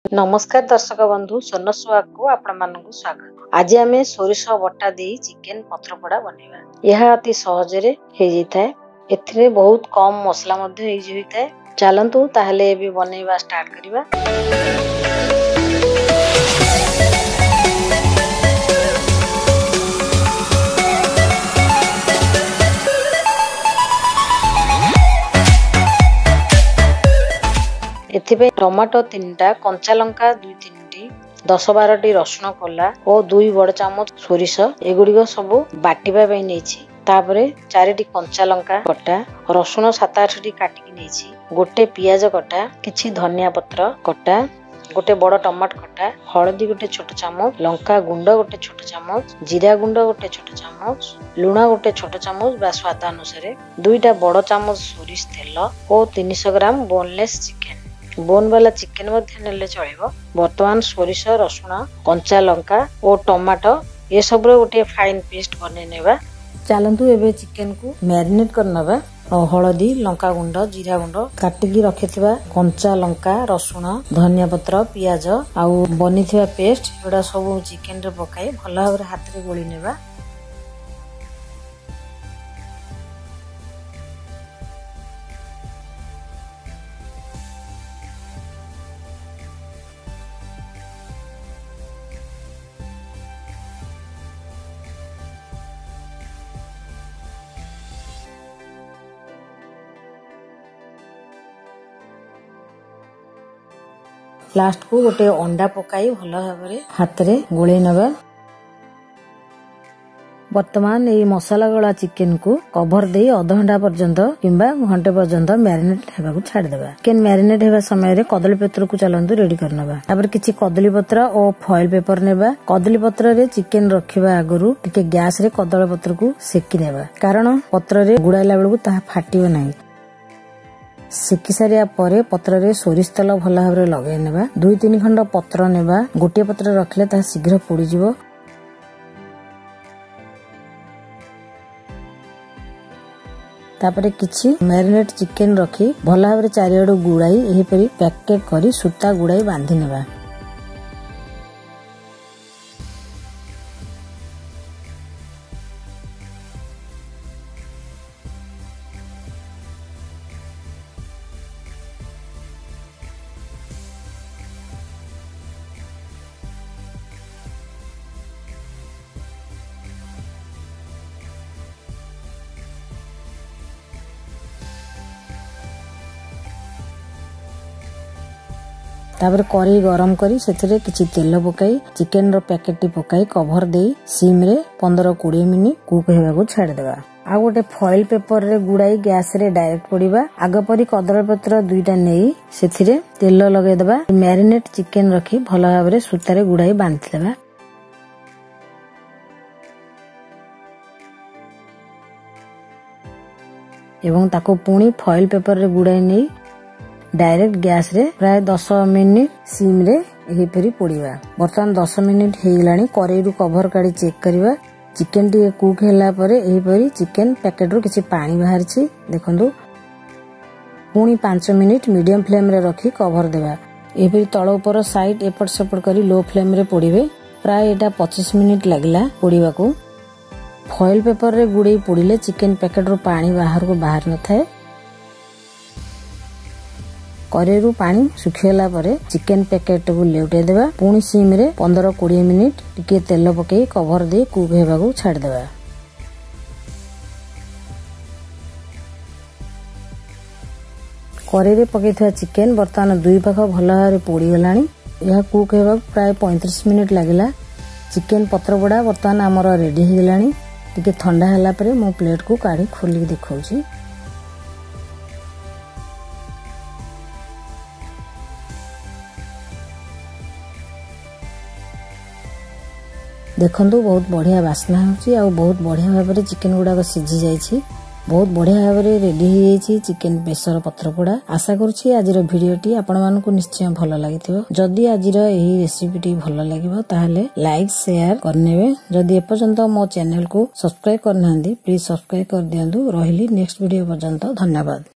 नमस्कार दर्शक बंधु सोन स्वाक को आपण मानकु स्वागत। आज आमे सोरिष बटा दे चिकेन पत्र पोड़ा बनेबा। यह अति सहज रे हे जिथाय। एथिरे बहुत कम मसला मध्ये हे जिथाय। चलंतु ताहले एबे बनेबा स्टार्ट करिबा। एथिबे टमाटो 3टा, कंचा लंका 2-3टी, 10-12टी रसुण कोला और 2 बड़ चामच सोरिष एगुड़िक सब बाटिबा पई नेछि। तापरे 4टी कंचा लंका कटा, रसुण 7-8टी काटिकी नेछि, गोटे पियाज कटा, किछि धनिया पत्र कटा, गोटे बड़ टमाटो कटा, हळदी गोटे छोट चामच, लंका गुंड गोटे छोट चामच, जीरा गुंड गोटे छोट चामच, लुण गोटे छोट चामच बा स्वाद अनुसार, 2टा बड़ चामच सोरिष तेल और 300 ग्राम बोनलेस चिकेन। बोन वाला चिकेन मध्ये नेले चलिबो। वर्तमान सोरिष, रसुण, कंचा लंका और टमाटो ये सब गोटे फाइन पेस्ट बने नेबा। चलंतु एबे चिकेन को मैरिनेट करनबा। हळदी, लंका गुंड, जीरा गुंड, काटिकी रखिथिबा कंचा लंका, रसुण, धनिया पत्र, पियाज आउ बनिथिबा पेस्ट एडा सब चिकेन रे पकाई भला भाबरे हाथ रे गोली नेबा। लास्ट को गोटे अंडा पकाई भला भाबरे हाथ रे गोले नबा। वर्तमान ए मसाला गला चिकेन को कवर दे आधा घंटा पर्यंत किंबा घंटे पर्यंत मैरिनेट हेबा को छाड़ देबा। चिकेन मैरिनेट हेबा समय रे कदली पत्र को चलंतु रेडी करनबा। तापर किछि कदली पत्र और फॉइल पेपर नेबा। कदली पत्र रे चिकेन रखिबा आगरु टिके गैस रे कदली पत्र को सेकी नेबा, कारण पत्र रे गुडाइला बेलु ताहा फाटिबो नाही। सेकी सारिया परे पत्र रे सोरिष तेल भला भाबरे लगे नेबा। 2-3 खंड पत्र नेबा। गोटे पत्र रखले ता शीघ्र पोड़ी जिवो। तापरे किछि मैरिनेट चिकेन रखी भला भाबरे चारियाडो गुड़ाई एही परी पैकेट करी सूता गुड़ाई बांधी नेबा। तापर करी गरम करी सेथिरे किछि तेल पकाई चिकेन रो पैकेट टी पकाई कवर दे सिम रे 15-20 मिनिट कुक हेबा को छाड़ देबा। आ गोटे फॉइल पेपर रे गुड़ाई गैस रे डायरेक्ट पड़ीबा। आग परी कदली पत्र 2टा नेई सेथिरे तेल लगे देबा। मैरिनेट चिकेन रखी भला भाबरे सूता रे गुड़ाई बांधि देबा। एवं ताको पुणी फॉइल पेपर रे गुड़ाई नेई डायरेक्ट गैस रे प्राय 10 मिनिट सिम रे एही परी पोड़ीबा। वर्तमान 10 मिनिट हेइलानी। करेई रु कवर काडी चेक करिबा। चिकेन टी कुक होला परे एही परी चिकेन पैकेट रो किछि पानी बाहरछि देखंतु। पुणी 5 मिनिट मीडियम फ्लेम रे रखी कवर देबा। एही परी तळ ऊपर साइड एपट सेपट करी लो फ्लेम रे पोड़ीबे। प्राय एटा 25 मिनिट लागिला पोड़ीबा को। फॉइल पेपर रे गुड़े पोड़ीले चिकेन पैकेट रो पानी बाहर को बाहर न थाए। करेरू पानी सुखिला परे चिकेन पैकेट को लेउटे देबा। पुणी सिम रे 15-20 मिनिट टिके तेल पके कवर दे कुक हेबा को छाड़ देबा। करेरे पकेइथवा चिकेन वर्तमान 2 पाख भला भाबरे पोड़ी गलानी। यह कुक हेबा प्राय 35 मिनिट लागिला। चिकेन पत्र पोड़ा वर्तमान हमर रेडी हे गलानी। टिके ठंडा हला परे मो प्लेट को काढी खोली देखौची। देखंतु बहुत बढ़िया वासना होची आ बहुत बढ़िया भाबरे चिकेन गुडा को सिझी जाईची। बहुत बढ़िया भाबरे रेडी हे जाईची चिकेन बेसर पत्र पोड़ा। आशा करूची आजिर भिडियोटी आपण मानकु निश्चय भलो लागिथिबो। जदि आजिर एही रेसिपीटी भलो लागिबो ताहाले लाइक शेयर करनेबे। जदि एपर्यंत मो चैनल को सब्सक्राइब करनांदी प्लीज सब्सक्राइब कर दियंतु। रहिली नेक्स्ट वीडियो पर्यंत धन्यवाद।